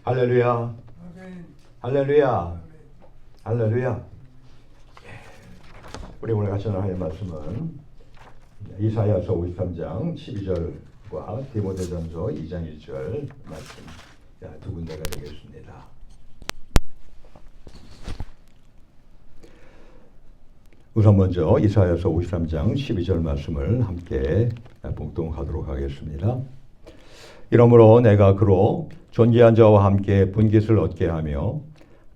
할렐루야. 할렐루야. 할렐루야. 우리 오늘 같이 나눌 말씀은 이사야서 53장 12절과 디모데전서 2장 1절 말씀 두 군데가 되겠습니다. 우선 먼저 이사야서 53장 12절 말씀을 함께 봉독하도록 하겠습니다. 이러므로 내가 그로 존귀한 자와 함께 분깃을 얻게 하며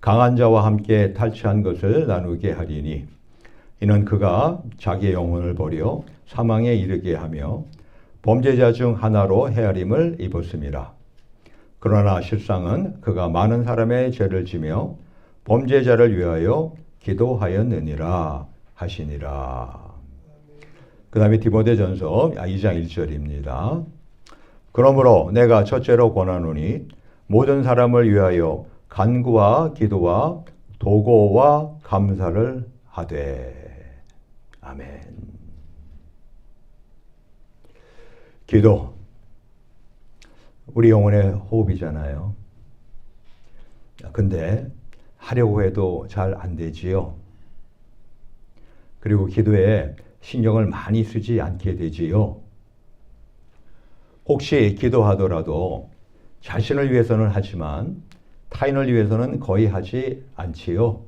강한 자와 함께 탈취한 것을 나누게 하리니 이는 그가 자기의 영혼을 버려 사망에 이르게 하며 범죄자 중 하나로 헤아림을 입었음이라. 그러나 실상은 그가 많은 사람의 죄를 지며 범죄자를 위하여 기도하였느니라 하시니라. 그 다음에 디모데전서 2장 1절입니다. 그러므로 내가 첫째로 권하노니 모든 사람을 위하여 간구와 기도와 도고와 감사를 하되. 아멘. 기도, 우리 영혼의 호흡이잖아요. 근데 하려고 해도 잘 안 되지요. 그리고 기도에 신경을 많이 쓰지 않게 되지요. 혹시 기도하더라도 자신을 위해서는 하지만 타인을 위해서는 거의 하지 않지요.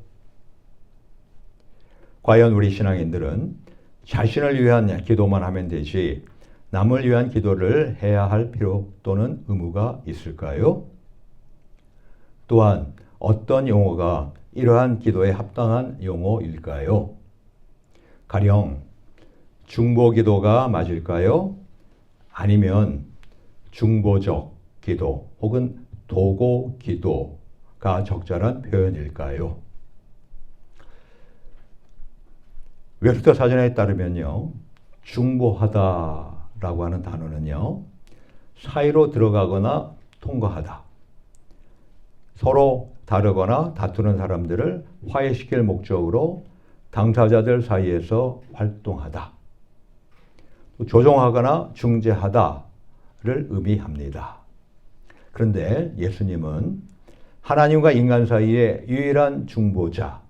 과연 우리 신앙인들은 자신을 위한 기도만 하면 되지 남을 위한 기도를 해야 할 필요 또는 의무가 있을까요? 또한 어떤 용어가 이러한 기도에 합당한 용어일까요? 가령 중보기도가 맞을까요? 아니면 중보적 기도 혹은 도고 기도가 적절한 표현일까요? 웹스터 사전에 따르면요, 중보하다라고 하는 단어는요, 사이로 들어가거나 통과하다, 서로 다르거나 다투는 사람들을 화해시킬 목적으로 당사자들 사이에서 활동하다, 조종하거나 중재하다를 의미합니다. 그런데 예수님은 하나님과 인간 사이의 유일한 중보자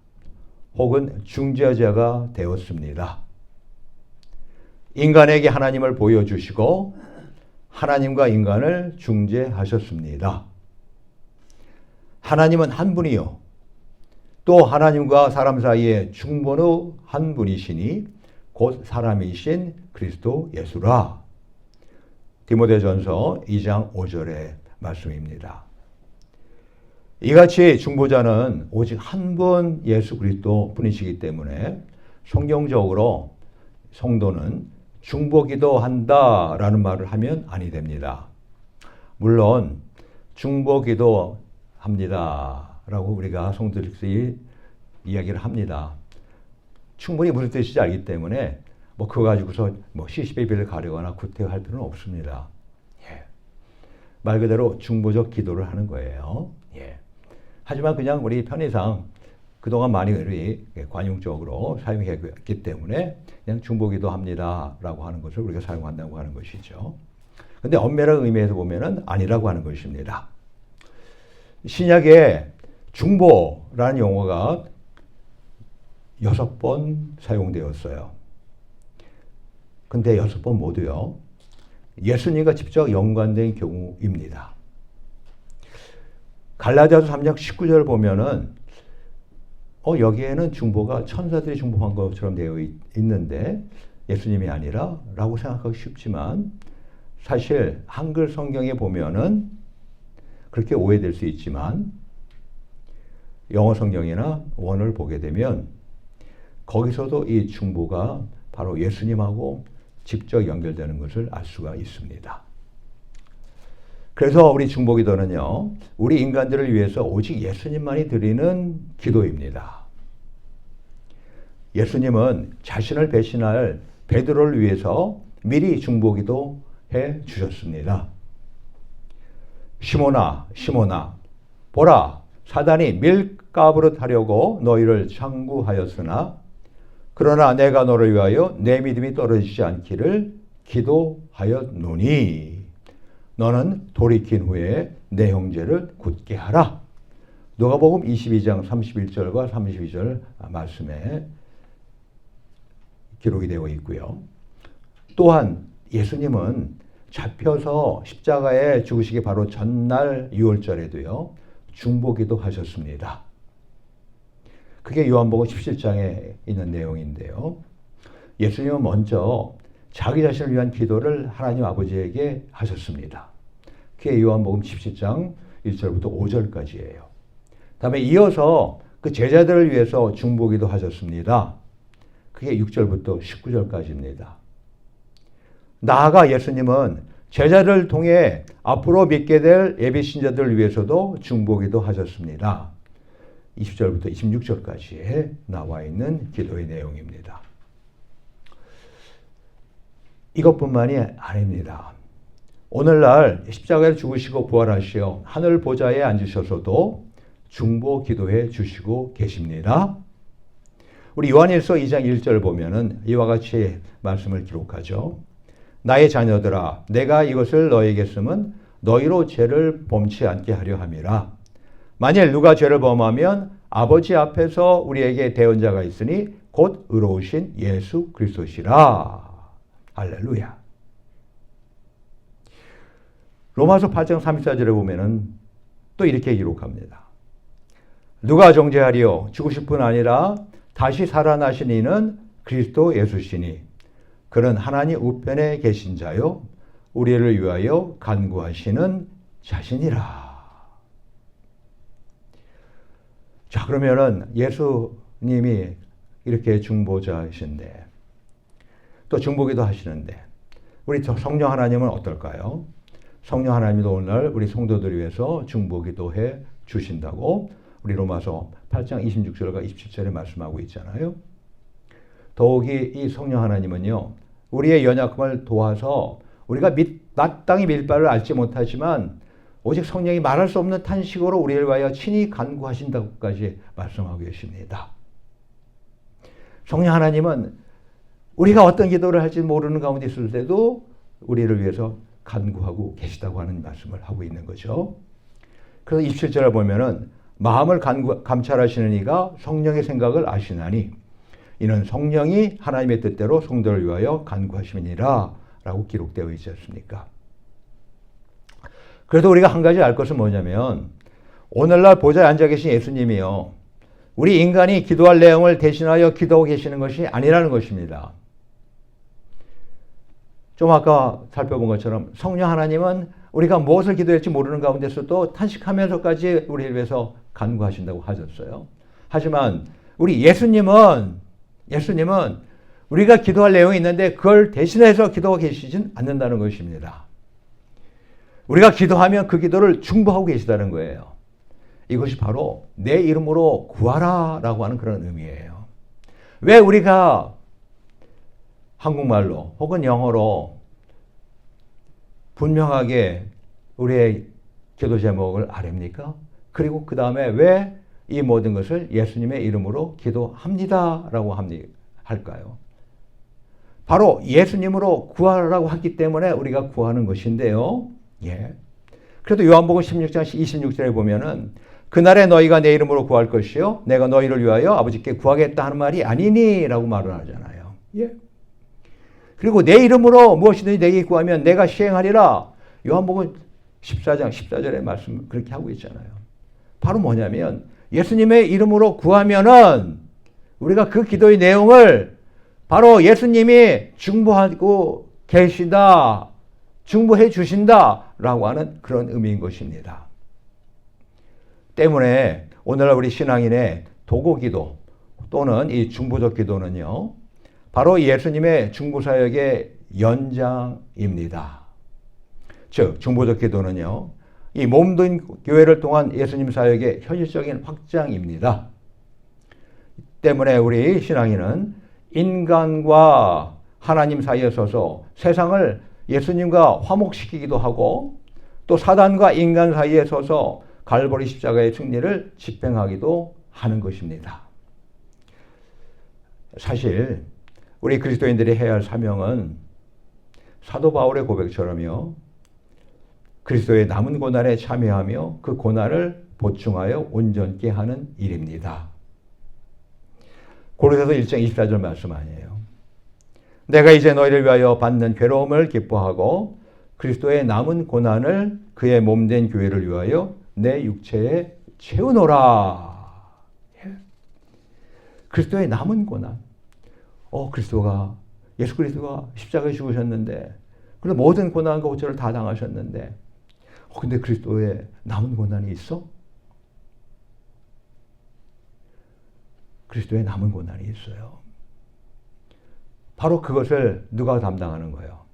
혹은 중재자가 되었습니다. 인간에게 하나님을 보여주시고 하나님과 인간을 중재하셨습니다. 하나님은 한 분이요, 또 하나님과 사람 사이의 중보는 한 분이시니 곧 사람이신 그리스도 예수라. 디모데전서 2장 5절의 말씀입니다. 이같이 중보자는 오직 한 분 예수 그리스도 분이시기 때문에 성경적으로 성도는 중보기도 한다라는 말을 하면 아니 됩니다. 물론 중보기도 합니다라고 우리가 성도들끼리 이야기를 합니다. 충분히 무슨 뜻인지 알기 때문에 그거 가지고서 시시비비를 가리거나 구태할 필요는 없습니다. 예. 말 그대로 중보적 기도를 하는 거예요. 예. 하지만 그냥 우리 편의상 그동안 많이 우리 관용적으로 사용했기 때문에 그냥 중보기도 합니다라고 하는 것을 우리가 사용한다고 하는 것이죠. 근데 엄밀한 의미에서 보면은 아니라고 하는 것입니다. 신약에 중보라는 용어가 6번 사용되었어요. 근데 6번 모두요, 예수님과 직접 연관된 경우입니다. 갈라디아서 3장 19절을 보면은 여기에는 중보가 천사들이 중보한 것처럼 되어 있는데 예수님이 아니라 라고 생각하기 쉽지만 사실 한글 성경에 보면은 그렇게 오해될 수 있지만 영어 성경이나 원어를 보게 되면 거기서도 이 중보가 바로 예수님하고 직접 연결되는 것을 알 수가 있습니다. 그래서 우리 중보기도는요, 우리 인간들을 위해서 오직 예수님만이 드리는 기도입니다. 예수님은 자신을 배신할 베드로를 위해서 미리 중보기도 해 주셨습니다. 시몬아, 시몬아, 보라, 사단이 밀가부릇 하려고 너희를 창구하였으나 그러나 내가 너를 위하여 내 믿음이 떨어지지 않기를 기도하였노니 너는 돌이킨 후에 내 형제를 굳게 하라. 누가복음 22장 31절과 32절 말씀에 기록이 되어 있고요. 또한 예수님은 잡혀서 십자가에 죽으시기 바로 전날 6월절에도요. 중보기도 하셨습니다. 그게 요한복음 17장에 있는 내용인데요. 예수님은 먼저 자기 자신을 위한 기도를 하나님 아버지에게 하셨습니다. 그게 요한복음 17장 1절부터 5절까지예요. 다음에 이어서 그 제자들을 위해서 중보기도 하셨습니다. 그게 6절부터 19절까지입니다. 나아가 예수님은 제자들을 통해 앞으로 믿게 될 예비 신자들을 위해서도 중보기도 하셨습니다. 20절부터 26절까지에 나와 있는 기도의 내용입니다. 이것뿐만이 아닙니다. 오늘날 십자가에 죽으시고 부활하시어 하늘 보좌에 앉으셔서도 중보 기도해 주시고 계십니다. 우리 요한일서 2장 1절 보면은 이와 같이 말씀을 기록하죠. 나의 자녀들아 내가 이것을 너에게 쓰면 너희로 죄를 범치 않게 하려 함이라. 만일 누가 죄를 범하면 아버지 앞에서 우리에게 대언자가 있으니 곧 의로우신 예수 그리스도시라. 할렐루야. 로마서 8장 34절에 보면은 또 이렇게 기록합니다. 누가 정죄하리요? 죽으실 뿐 아니라 다시 살아나신 이는 그리스도 예수시니 그는 하나님 우편에 계신 자요 우리를 위하여 간구하시는 자신이라. 자, 그러면은 예수님이 이렇게 중보자이신데 또 중보기도 하시는데 우리 성령 하나님은 어떨까요? 성령 하나님도 오늘 우리 성도들을 위해서 중보기도 해 주신다고 우리 로마서 8장 26절과 27절에 말씀하고 있잖아요. 더욱이 이 성령 하나님은요. 우리의 연약함을 도와서 우리가 마땅히 밀바를 알지 못하지만 오직 성령이 말할 수 없는 탄식으로 우리를 위하여 친히 간구하신다고까지 말씀하고 계십니다. 성령 하나님은 우리가 어떤 기도를 할지 모르는 가운데 있을 때도 우리를 위해서 간구하고 계시다고 하는 말씀을 하고 있는 거죠. 그래서 27절을 보면은 마음을 감찰하시는 이가 성령의 생각을 아시나니 이는 성령이 하나님의 뜻대로 성도를 위하여 간구하심이니라 라고 기록되어 있지 않습니까? 그래도 우리가 한 가지 알 것은 뭐냐면 오늘날 보좌에 앉아 계신 예수님이요. 우리 인간이 기도할 내용을 대신하여 기도하고 계시는 것이 아니라는 것입니다. 좀 아까 살펴본 것처럼 성령 하나님은 우리가 무엇을 기도할지 모르는 가운데서도 탄식하면서까지 우리를 위해서 간구하신다고 하셨어요. 하지만 우리 예수님은 우리가 기도할 내용이 있는데 그걸 대신해서 기도하고 계시진 않는다는 것입니다. 우리가 기도하면 그 기도를 중보하고 계시다는 거예요. 이것이 바로 내 이름으로 구하라 라고 하는 그런 의미예요. 왜 우리가 한국말로 혹은 영어로 분명하게 우리의 기도 제목을 아립니까? 그리고 그 다음에 왜 이 모든 것을 예수님의 이름으로 기도합니다 라고 할까요? 바로 예수님으로 구하라고 했기 때문에 우리가 구하는 것인데요. 예. 그래도 요한복음 16장 26절에 보면은 그날에 너희가 내 이름으로 구할 것이요 내가 너희를 위하여 아버지께 구하겠다 하는 말이 아니니 라고 말을 하잖아요. 예. 그리고 내 이름으로 무엇이든지 내게 구하면 내가 시행하리라. 요한복음 14장 14절에 말씀 그렇게 하고 있잖아요. 바로 뭐냐면 예수님의 이름으로 구하면은 우리가 그 기도의 내용을 바로 예수님이 중보하고 계시다, 중보해 주신다라고 하는 그런 의미인 것입니다. 때문에 오늘날 우리 신앙인의 도고기도 또는 이 중보적 기도는요. 바로 예수님의 중보사역의 연장입니다. 즉 중보적 기도는요. 이 몸된 교회를 통한 예수님 사역의 현실적인 확장입니다. 때문에 우리 신앙인은 인간과 하나님 사이에 서서 세상을 예수님과 화목시키기도 하고 또 사단과 인간 사이에 서서 갈보리 십자가의 승리를 집행하기도 하는 것입니다. 사실 우리 그리스도인들이 해야 할 사명은 사도 바울의 고백처럼요. 그리스도의 남은 고난에 참여하며 그 고난을 보충하여 온전케 하는 일입니다. 고린도서 1장 24절 말씀 아니에요. 내가 이제 너희를 위하여 받는 괴로움을 기뻐하고 그리스도의 남은 고난을 그의 몸된 교회를 위하여 내 육체에 채우노라. 예. 그리스도의 남은 고난. 예수 그리스도가 십자가에 죽으셨는데, 그리고 모든 고난과 고초를 다 당하셨는데, 근데 그리스도의 남은 고난이 있어? 그리스도의 남은 고난이 있어요. 바로 그것을 누가 담당하는 거예요?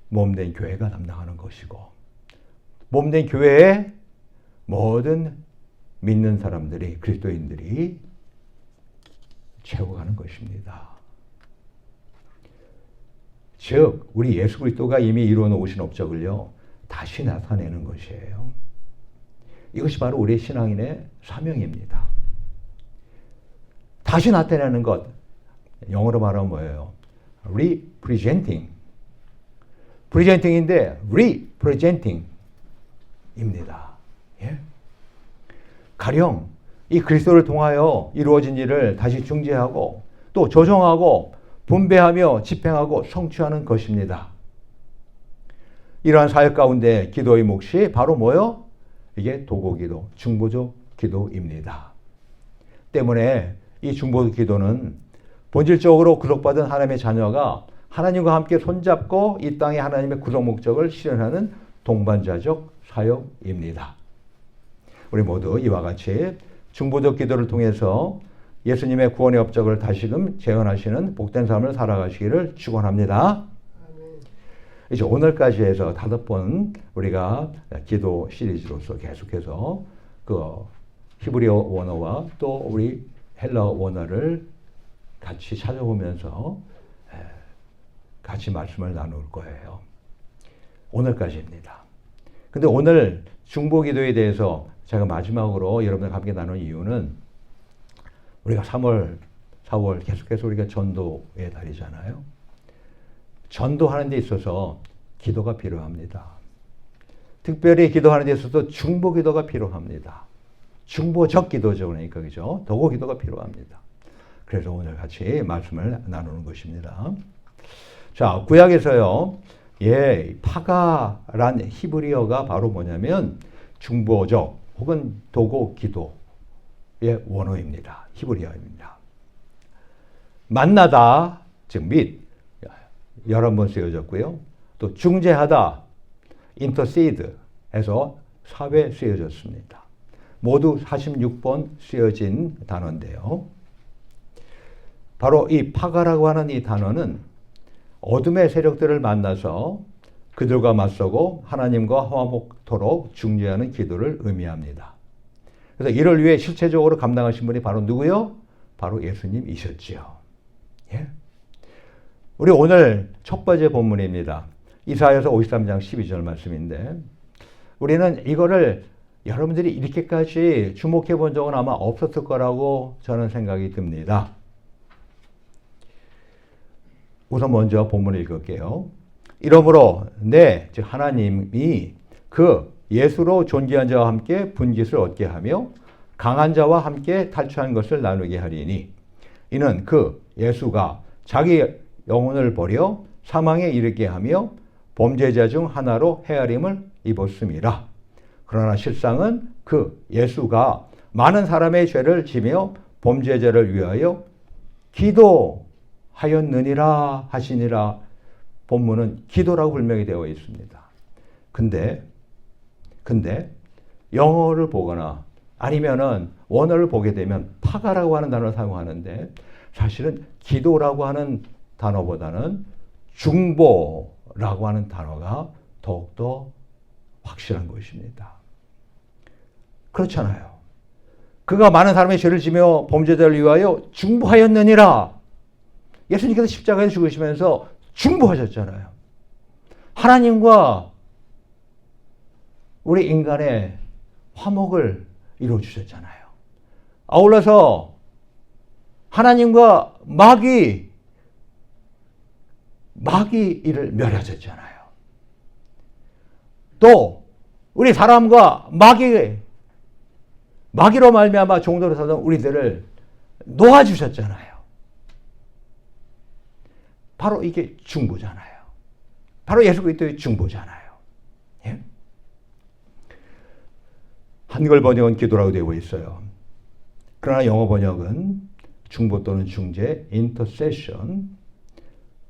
몸된 교회가 담당하는 것이고, 몸된 교회에 모든 믿는 사람들이, 그리스도인들이 채워가는 것입니다. 즉 우리 예수 그리스도가 이미 이루어 놓으신 업적을요 다시 나타내는 것이에요. 이것이 바로 우리 신앙인의 사명입니다. 다시 나타내는 것, 영어로 말하면 뭐예요? representing. presenting인데 representing입니다. 예? 가령 이 그리스도를 통하여 이루어진 일을 다시 중재하고 또 조정하고 분배하며 집행하고 성취하는 것입니다. 이러한 사역 가운데 기도의 몫이 바로 뭐요? 이게 도고기도, 중보적 기도입니다. 때문에 이 중보적 기도는 본질적으로 구속받은 하나님의 자녀가 하나님과 함께 손잡고 이 땅에 하나님의 구속 목적을 실현하는 동반자적 사역입니다. 우리 모두 이와 같이 중보적 기도를 통해서 예수님의 구원의 업적을 다시금 재현하시는 복된 삶을 살아가시기를 축원합니다. 이제 오늘까지 해서 5번 우리가 기도 시리즈로서 계속해서 그 히브리어 원어와 또 우리 헬라어 원어를 같이 찾아보면서 같이 말씀을 나눌 거예요. 오늘까지입니다. 근데 오늘 중보 기도에 대해서 제가 마지막으로 여러분들과 함께 나눈 이유는 우리가 3월, 4월 계속해서 우리가 전도의 달이잖아요. 전도하는 데 있어서 기도가 필요합니다. 특별히 기도하는 데 있어서 중보 기도가 필요합니다. 중보적 기도죠. 그러니까 그죠? 도고 기도가 필요합니다. 그래서 오늘 같이 말씀을 나누는 것입니다. 자, 구약에서요. 파가란 히브리어가 바로 뭐냐면 중보적 혹은 도고 기도의 원어입니다. 히브리어입니다. 만나다, 즉 및, 여러 번 쓰여졌고요. 또 중재하다, intercede에서 4회 쓰여졌습니다. 모두 46번 쓰여진 단어인데요. 바로 이 파가라고 하는 이 단어는 어둠의 세력들을 만나서 그들과 맞서고 하나님과 화목토록 중재하는 기도를 의미합니다. 그래서 이를 위해 실체적으로 감당하신 분이 바로 누구요? 바로 예수님이셨지요. 예? 우리 오늘 첫 번째 본문입니다. 이사야서 53장 12절 말씀인데 우리는 이거를 여러분들이 이렇게까지 주목해 본 적은 아마 없었을 거라고 저는 생각이 듭니다. 우선 먼저 본문을 읽을게요. 이러므로 즉 하나님이 그 예수로 존귀한 자와 함께 분깃을 얻게 하며 강한 자와 함께 탈취한 것을 나누게 하리니 이는 그 예수가 자기 영혼을 버려 사망에 이르게 하며 범죄자 중 하나로 헤아림을 입었음이라. 그러나 실상은 그 예수가 많은 사람의 죄를 지며 범죄자를 위하여 기도하였느니라 하시니라. 본문은 기도라고 불명이 되어 있습니다. 근데 영어를 보거나 아니면은 원어를 보게 되면 파가라고 하는 단어를 사용하는데 사실은 기도라고 하는 단어보다는 중보라고 하는 단어가 더욱더 확실한 것입니다. 그렇잖아요. 그가 많은 사람의 죄를 지며 범죄자를 위하여 중보하였느니라. 예수님께서 십자가에 죽으시면서 중보하셨잖아요. 하나님과 우리 인간의 화목을 이루어주셨잖아요. 아울러서 하나님과 마귀 이를 멸하셨잖아요. 또 우리 사람과 마귀로 말미암아 종도로 사던 우리들을 놓아주셨잖아요. 바로 이게 중보잖아요. 바로 예수 그리스도의 중보잖아요. 예? 한글 번역은 기도라고 되어 있어요. 그러나 영어 번역은 중보 또는 중재, intercession,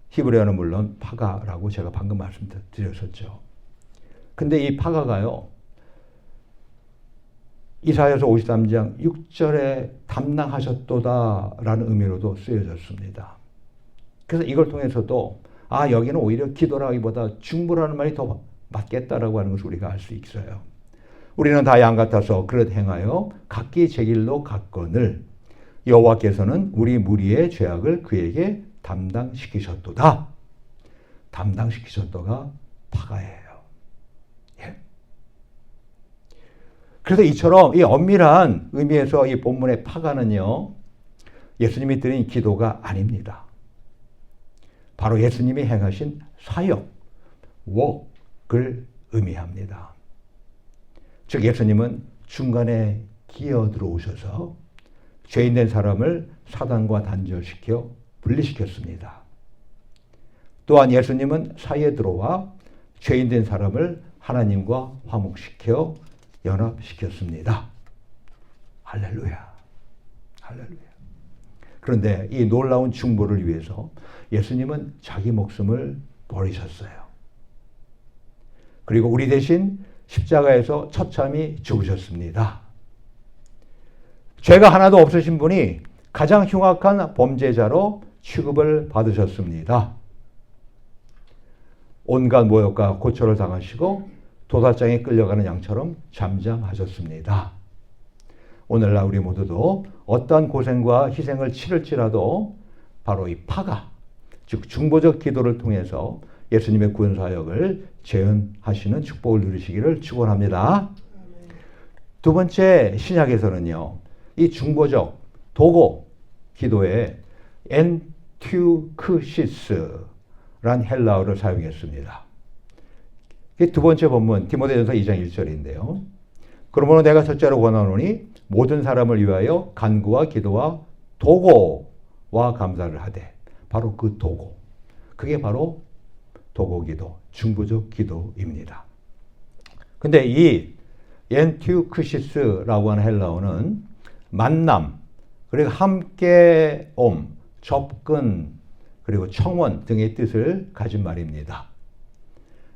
히브리어는 물론 파가라고 제가 방금 말씀드렸었죠. 근데 이 파가가요, 이사야서 53장 6절에 담당하셨도다라는 의미로도 쓰여졌습니다. 그래서 이걸 통해서도 여기는 오히려 기도라기보다 중보라는 말이 더 맞겠다라고 하는 것을 우리가 알 수 있어요. 우리는 다 양 같아서 그릇 행하여 각기 제 길로 갔거늘 여호와께서는 우리 무리의 죄악을 그에게 담당시키셨도다. 담당시키셨도가 파가예요. 예. 그래서 이처럼 이 엄밀한 의미에서 이 본문의 파가는요, 예수님이 드린 기도가 아닙니다. 바로 예수님이 행하신 사역, work을 의미합니다. 즉 예수님은 중간에 기어 들어오셔서 죄인된 사람을 사단과 단절시켜 분리시켰습니다. 또한 예수님은 사이에 들어와 죄인된 사람을 하나님과 화목시켜 연합시켰습니다. 할렐루야. 할렐루야. 그런데 이 놀라운 중보를 위해서 예수님은 자기 목숨을 버리셨어요. 그리고 우리 대신 십자가에서 처참히 죽으셨습니다. 죄가 하나도 없으신 분이 가장 흉악한 범죄자로 취급을 받으셨습니다. 온갖 모욕과 고초를 당하시고 도살장에 끌려가는 양처럼 잠잠하셨습니다. 오늘날 우리 모두도 어떠한 고생과 희생을 치를지라도 바로 이 파가, 즉 중보적 기도를 통해서 예수님의 구원사역을 재현하시는 축복을 누리시기를 축원합니다. 두 번째, 신약에서는요, 이 중보적 도고 기도에 엔튜크시스란 헬라어를 사용했습니다. 두 번째 본문 디모데전서 2장 1절인데요. 그러므로 내가 첫째로 권하노니 모든 사람을 위하여 간구와 기도와 도고와 감사를 하되, 바로 그 도고, 그게 바로 도고기도, 중보적 기도입니다. 근데 이 엔튜크시스라고 하는 헬라어는 만남, 그리고 함께옴, 접근, 그리고 청원 등의 뜻을 가진 말입니다.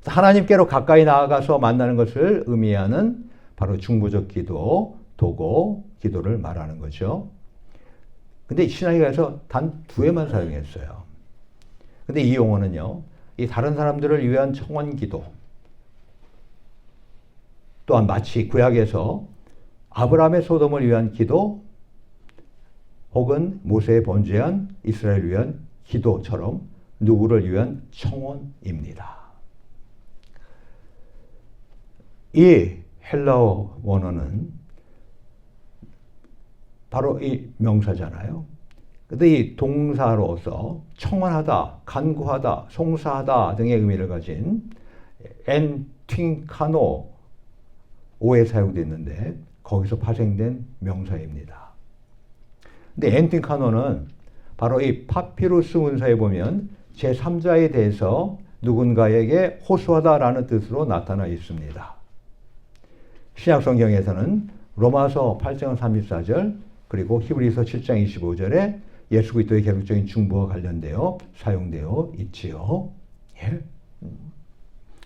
하나님께로 가까이 나아가서 만나는 것을 의미하는 바로 중보적 기도, 도고 기도를 말하는 거죠. 근데 신약에서 단 두 회만 사용했어요. 근데 이 용어는요, 이 다른 사람들을 위한 청원 기도, 또한 마치 구약에서 아브라함의 소돔을 위한 기도, 혹은 모세의 번제한 이스라엘을 위한 기도처럼 누구를 위한 청원입니다. 이 헬라어 원어는 바로 이 명사잖아요. 근데 이 동사로서 청원하다, 간구하다, 송사하다 등의 의미를 가진 엔팅카노 오에 사용되어 있는데 거기서 파생된 명사입니다. 근데 엔팅카노는 바로 이 파피루스 문서에 보면 제3자에 대해서 누군가에게 호소하다라는 뜻으로 나타나 있습니다. 신약 성경에서는 로마서 8장 34절 그리고 히브리서 7장 25절에 예수 그리스도의 계속적인 중보와 관련되어 사용되어 있지요. 예.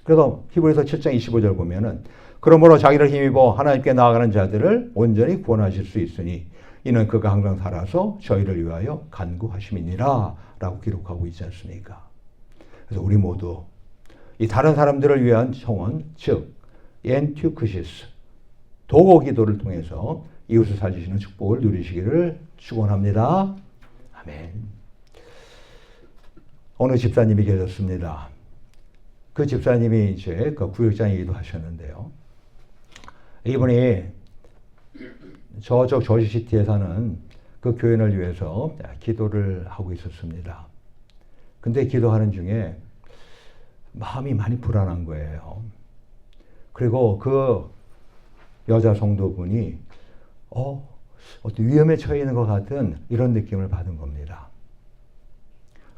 그래서 히브리서 7장 25절 보면은 그러므로 자기를 힘입어 하나님께 나아가는 자들을 온전히 구원하실 수 있으니 이는 그가 항상 살아서 저희를 위하여 간구하심이니라 라고 기록하고 있지 않습니까? 그래서 우리 모두 이 다른 사람들을 위한 청원, 즉 엔튜크시스, 도고 기도를 통해서 이웃을 살리시는 축복을 누리시기를 축원합니다. 아멘. 어느 집사님이 계셨습니다. 그 집사님이 이제 그 구역장이기도 하셨는데요. 이분이 저쪽 저지시티에 사는 그 교인을 위해서 기도를 하고 있었습니다. 근데 기도하는 중에 마음이 많이 불안한 거예요. 그리고 그 여자 성도분이 어떤 위험에 처해 있는 것 같은 이런 느낌을 받은 겁니다.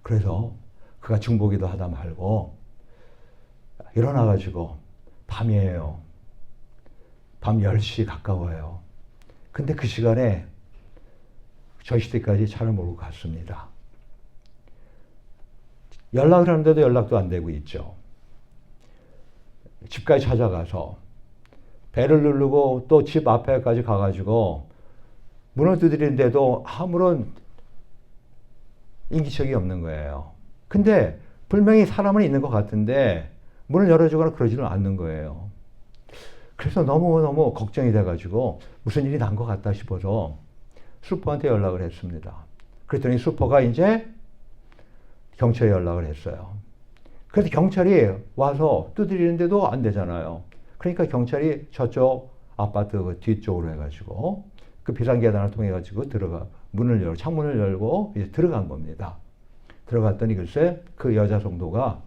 그래서 그가 중보기도 하다 말고 일어나가지고 밤이에요. 밤 10시 가까워요. 근데 그 시간에 저희 시대까지 차를 몰고 갔습니다. 연락을 하는데도 연락도 안 되고 있죠. 집까지 찾아가서 배를 누르고 또 집 앞에까지 가가지고 문을 두드리는데도 아무런 인기척이 없는 거예요. 근데 분명히 사람은 있는 것 같은데 문을 열어주거나 그러지는 않는 거예요. 그래서 너무너무 걱정이 돼가지고 무슨 일이 난 것 같다 싶어서 슈퍼한테 연락을 했습니다. 그랬더니 슈퍼가 이제 경찰에 연락을 했어요. 그래서 경찰이 와서 두드리는데도 안 되잖아요. 그러니까 경찰이 저쪽 아파트 그 뒤쪽으로 해가지고 그 비상계단을 통해가지고 문을 열고 창문을 열고 이제 들어간 겁니다. 들어갔더니 글쎄 그 여자 성도가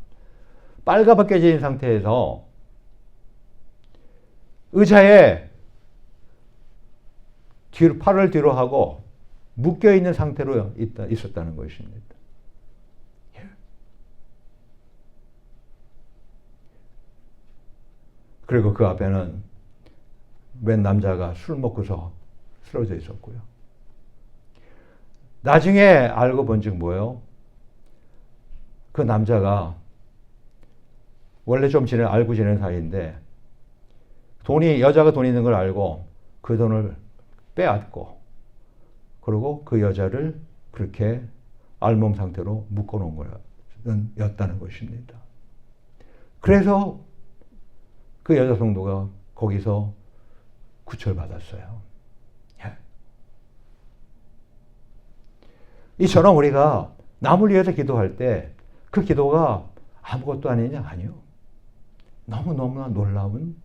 빨갛게 진 상태에서 의자에 팔을 뒤로 하고 묶여있는 상태로 있었다는 것입니다. 그리고 그 앞에는 웬 남자가 술 먹고서 쓰러져 있었고요. 나중에 알고 본즉 뭐예요? 그 남자가 원래 좀 알고 지낸 사이인데 여자가 돈 있는 걸 알고 그 돈을 빼앗고 그리고 그 여자를 그렇게 알몸 상태로 묶어놓은 거였다는 것입니다. 그래서 그 여자 성도가 거기서 구출받았어요. 이처럼 우리가 남을 위해서 기도할 때 그 기도가 아무것도 아니냐? 아니요. 너무너무나 놀라운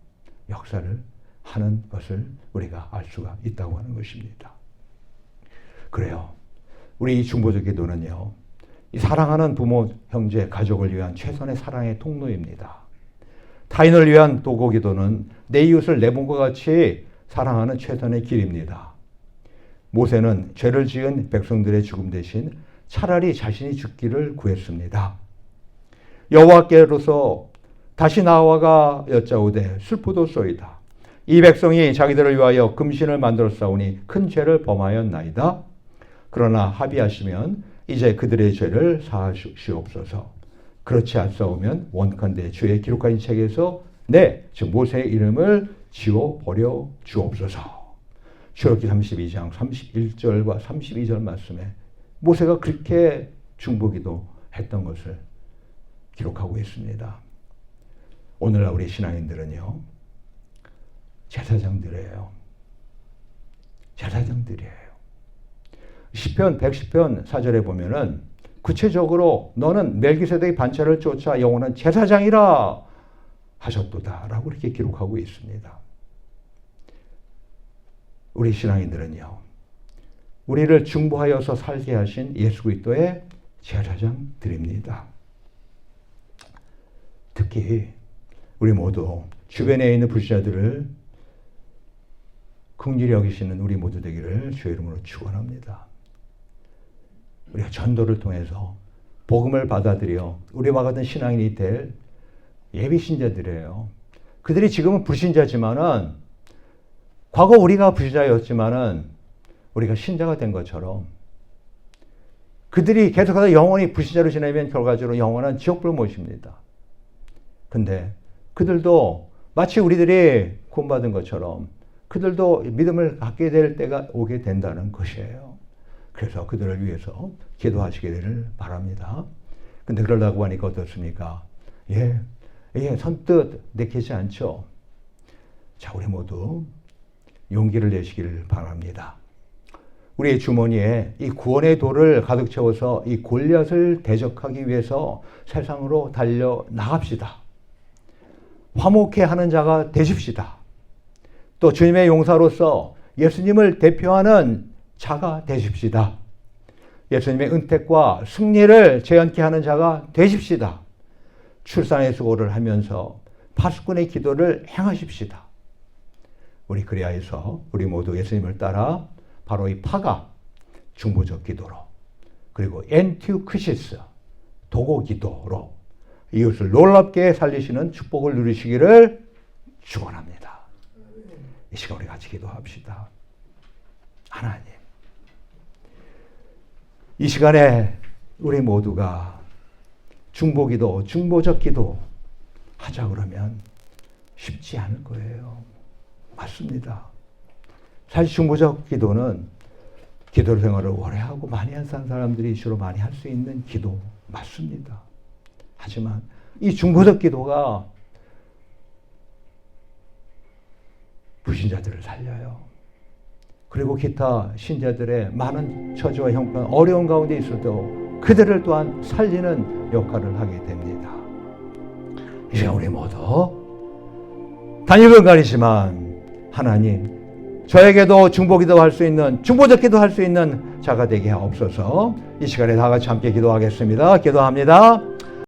역사를 하는 것을 우리가 알 수가 있다고 하는 것입니다. 그래요. 우리 이 중보적 기도는요. 이 사랑하는 부모, 형제, 가족을 위한 최선의 사랑의 통로입니다. 타인을 위한 도구 기도는 내 이웃을 내 몸과 같이 사랑하는 최선의 길입니다. 모세는 죄를 지은 백성들의 죽음 대신 차라리 자신이 죽기를 구했습니다. 여호와께로서 다시 나아가 여짜오되 슬프도소이다. 이 백성이 자기들을 위하여 금신을 만들었사오니 큰 죄를 범하였나이다. 그러나 합의하시면 이제 그들의 죄를 사하시옵소서. 그렇지 않사오면 원컨대 주의 기록한 책에서 즉 모세의 이름을 지워버려 주옵소서. 출애굽기 32장 31절과 32절 말씀에 모세가 그렇게 중보기도 했던 것을 기록하고 있습니다. 오늘날 우리 신앙인들은요. 제사장들이에요. 시편 110편 4절에 보면은 구체적으로 너는 멜기세덱의 반차를 쫓아 영원한 제사장이라 하셨도다 라고 이렇게 기록하고 있습니다. 우리 신앙인들은요. 우리를 중보하여서 살게 하신 예수 그리스도의 제사장들입니다. 특히 우리 모두 주변에 있는 불신자들을 긍휼히 여기시는 우리 모두 되기를 주의 이름으로 축원합니다. 우리가 전도를 통해서 복음을 받아들여 우리와 같은 신앙인이 될 예비 신자들이에요. 그들이 지금은 불신자지만은 과거 우리가 불신자였지만은 우리가 신자가 된 것처럼 그들이 계속해서 영원히 불신자로 지내면 결과적으로 영원한 지옥불을 모십니다. 근데 그들도 마치 우리들이 구원받은 것처럼 그들도 믿음을 갖게 될 때가 오게 된다는 것이에요. 그래서 그들을 위해서 기도하시게 되기를 바랍니다. 근데 그러려고 하니까 어떻습니까? 선뜻 내키지 않죠. 자, 우리 모두 용기를 내시기를 바랍니다. 우리의 주머니에 이 구원의 돌을 가득 채워서 이 골리앗을 대적하기 위해서 세상으로 달려 나갑시다. 화목해 하는 자가 되십시다. 또 주님의 용사로서 예수님을 대표하는 자가 되십시다. 예수님의 은택과 승리를 재현케 하는 자가 되십시다. 출산의 수고를 하면서 파수꾼의 기도를 행하십시다. 우리 그리하여서 우리 모두 예수님을 따라 바로 이 파가 중보적 기도로, 그리고 엔티우크시스 도고 기도로 이웃을 놀랍게 살리시는 축복을 누리시기를 축원합니다. 이 시간 우리 같이 기도합시다. 하나님, 이 시간에 우리 모두가 중보기도, 중보적 기도 하자 그러면 쉽지 않을 거예요. 맞습니다. 사실 중보적 기도는 기도 생활을 오래 하고 많이 한 사람들이 주로 많이 할 수 있는 기도 맞습니다. 하지만 이 중보적 기도가 불신자들을 살려요. 그리고 기타 신자들의 많은 처지와 형편, 어려운 가운데 있어도 그들을 또한 살리는 역할을 하게 됩니다. 이제 우리 모두 단일건간이지만 하나님, 저에게도 중보기도 할 수 있는, 중보적 기도 할 수 있는 자가 되게 하옵소서. 이 시간에 다 같이 함께 기도하겠습니다. 기도합니다.